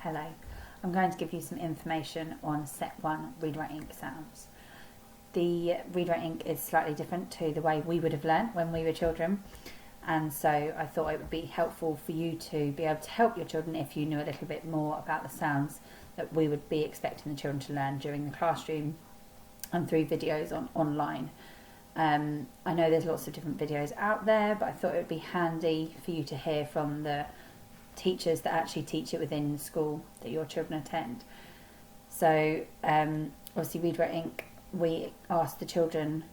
Hello, I'm going to give you some information on Set 1 Read Write Ink sounds. The Read Write Ink is slightly different to the way we would have learnt when we were children, and so I thought it would be helpful for you to be able to help your children if you knew a little bit more about the sounds that we would be expecting the children to learn during the classroom and through videos online. I know there's lots of different videos out there, but I thought it would be handy for you to hear from the teachers that actually teach it within the school that your children attend. So obviously Read Write Ink, we asked the children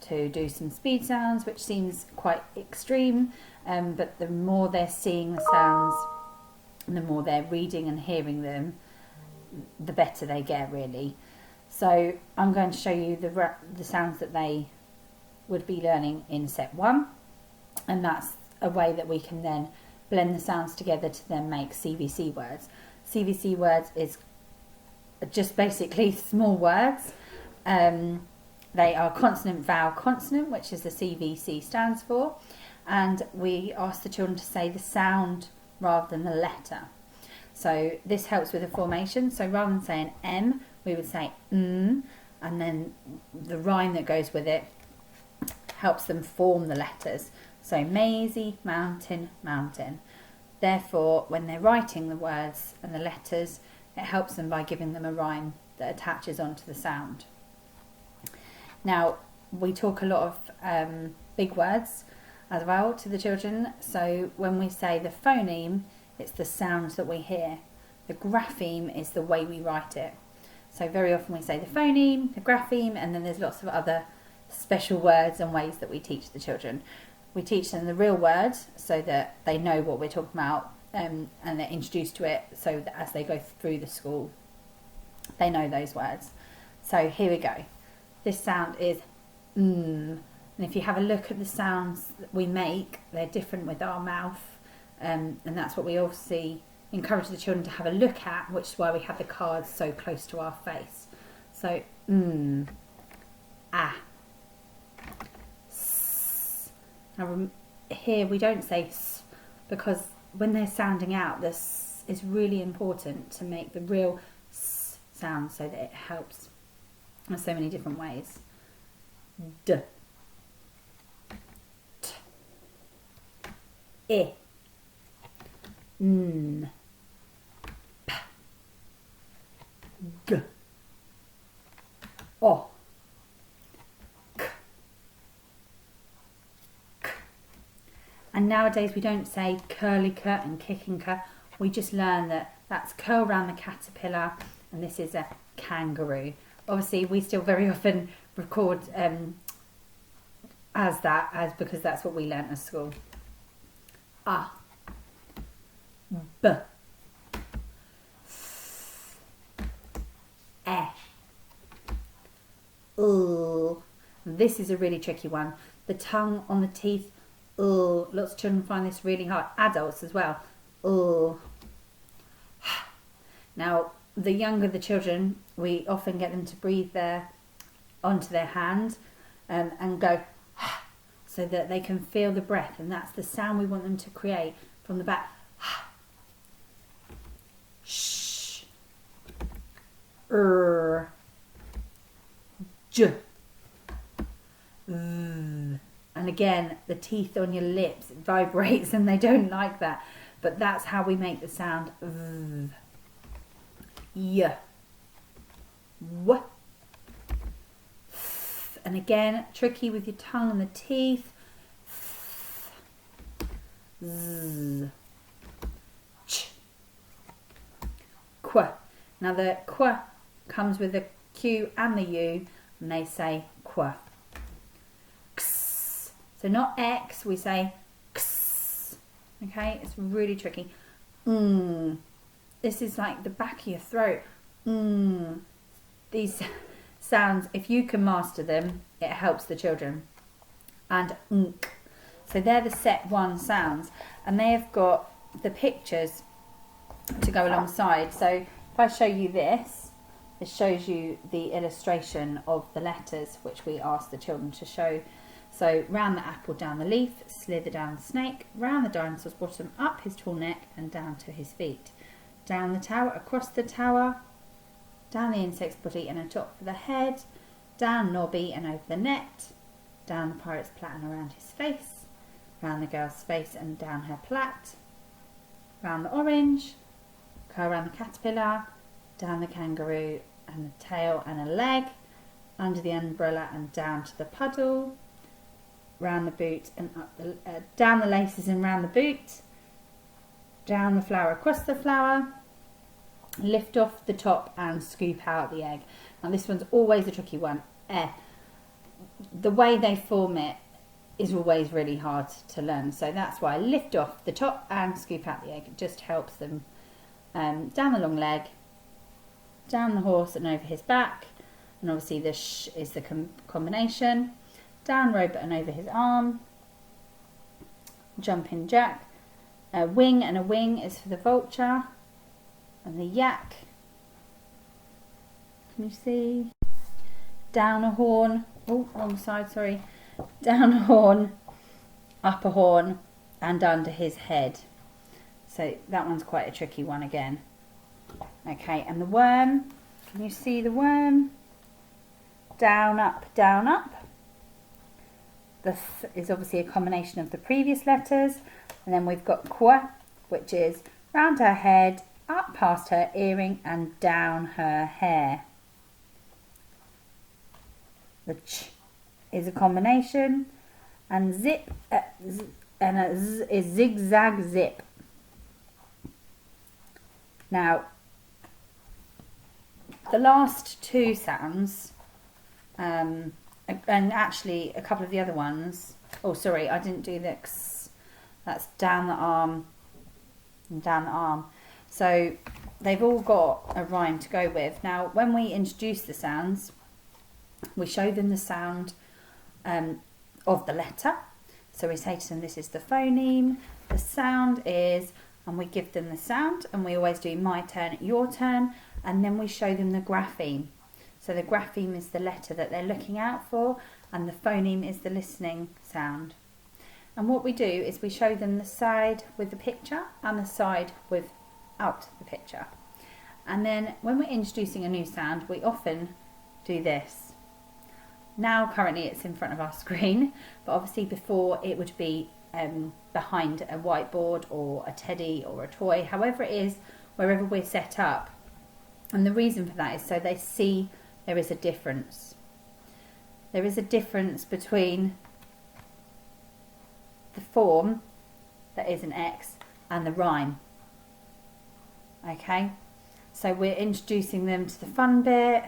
to do some speed sounds, which seems quite extreme, but the more they're seeing the sounds and the more they're reading and hearing them, the better they get, really. So I'm going to show you the sounds that they would be learning in Set 1, and that's a way that we can then blend the sounds together to then make CVC words. CVC words is just basically small words. They are consonant, vowel, consonant, which is the CVC stands for, and we ask the children to say the sound rather than the letter. So this helps with the formation. So rather than saying M, we would say and then the rhyme that goes with it helps them form the letters. So Maisie, mountain, mountain. Therefore, when they're writing the words and the letters, it helps them by giving them a rhyme that attaches onto the sound. Now, we talk a lot of big words as well to the children. So when we say the phoneme, it's the sounds that we hear. The grapheme is the way we write it. So very often we say the phoneme, the grapheme, and then there's lots of other special words and ways that we teach the children. We teach them the real word so that they know what we're talking about, and they're introduced to it so that as they go through the school, they know those words. So here we go. This sound is and if you have a look at the sounds that we make, they're different with our mouth, and that's what we obviously encourage the children to have a look at, which is why we have the cards so close to our face. So ah. Now here we don't say s, because when they're sounding out, this is really important to make the real s sound so that it helps in so many different ways. D, t, I, n, p, g, o, k, k. And nowadays we don't say curly cut and kicking cut. We just learn that that's curl around the caterpillar, and this is a kangaroo. Obviously, we still very often record as because that's what we learnt at school. A, B, F, E, L. This is a really tricky one. The tongue on the teeth. Lots of children find this really hard. Adults as well. Now, the younger the children, we often get them to breathe onto their hand and go so that they can feel the breath, and that's the sound we want them to create from the back. Sh, j, and again, the teeth on your lips vibrates and they don't like that, but that's how we make the sound y, w, f, and again, tricky with your tongue and the teeth. F, z, ch, qu. Now the qu comes with the q and the u, and they say qu. X. So not x, we say x. Okay, it's really tricky. This is like the back of your throat. These sounds, if you can master them, it helps the children. And so they're the Set 1 sounds, and they have got the pictures to go alongside. So if I show you this, it shows you the illustration of the letters which we ask the children to show. So round the apple, down the leaf, slither down the snake, round the dinosaur's bottom, up his tall neck and down to his feet. down the tower, across the tower, down the insect's body and atop for the head, down Nobby and over the net, down the pirate's plait and around his face, round the girl's face and down her plait, round the orange, go around the caterpillar, down the kangaroo and the tail and a leg, under the umbrella and down to the puddle, round the boot and up the down the laces and round the boot, down the flower, across the flower, lift off the top and scoop out the egg. Now this one's always a tricky one. The way they form it is always really hard to learn, so that's why lift off the top and scoop out the egg. It just helps them. Down the long leg, down the horse and over his back, and obviously the sh is the combination, down Robert and over his arm, jumping jack, a wing and a wing is for the vulture, and the yak, can you see, down a horn, oh wrong side, sorry, down a horn, up a horn and under his head. So that one's quite a tricky one again. Okay, and the worm, can you see the worm? Down, up, down, up. The th is obviously a combination of the previous letters. And then we've got qua, which is round her head, up past her earring and down her hair. The ch is a combination. And zip, and a z is zigzag zip. Now, the last two sounds, and actually a couple of the other ones, oh sorry, I didn't do the x, that's down the arm and down the arm. So they've all got a rhyme to go with. Now, when we introduce the sounds, we show them the sound of the letter. So we say to them, this is the phoneme, the sound is, and we give them the sound, and we always do my turn, your turn, and then we show them the grapheme. So the grapheme is the letter that they're looking out for, and the phoneme is the listening sound. And what we do is we show them the side with the picture and the side without the picture. And then when we're introducing a new sound, we often do this. Now currently it's in front of our screen, but obviously before it would be behind a whiteboard or a teddy or a toy, however it is, wherever we're set up. And the reason for that is so they see there is a difference. There is a difference between the form that is an X and the rhyme. Okay, so we're introducing them to the fun bit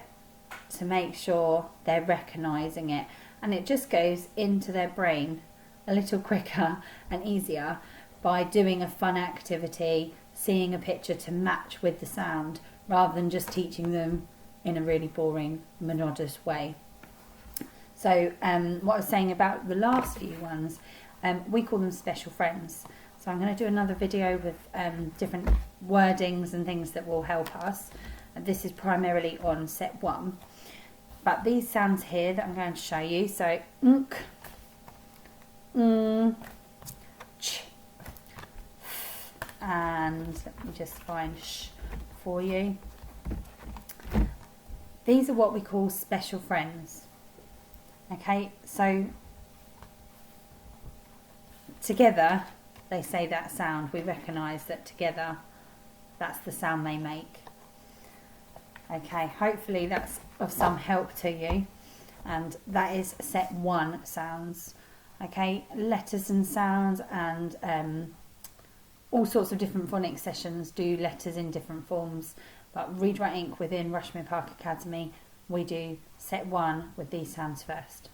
to make sure they're recognising it, and it just goes into their brain a little quicker and easier by doing a fun activity, seeing a picture to match with the sound, rather than just teaching them in a really boring, monotonous way. So what I was saying about the last few ones, we call them special friends. So I'm going to do another video with different wordings and things that will help us. This is primarily on set 1. But these sounds here that I'm going to show you, so nk, ch, and let me just find sh for you. These are what we call special friends. Okay, so together they say that sound. We recognise that together that's the sound they make. Okay, hopefully that's of some help to you. And that is set 1 sounds. Okay, letters and sounds, and all sorts of different phonics sessions do letters in different forms. But Read Write Inc within Rushmere Park Academy, we do set 1 with these sounds first.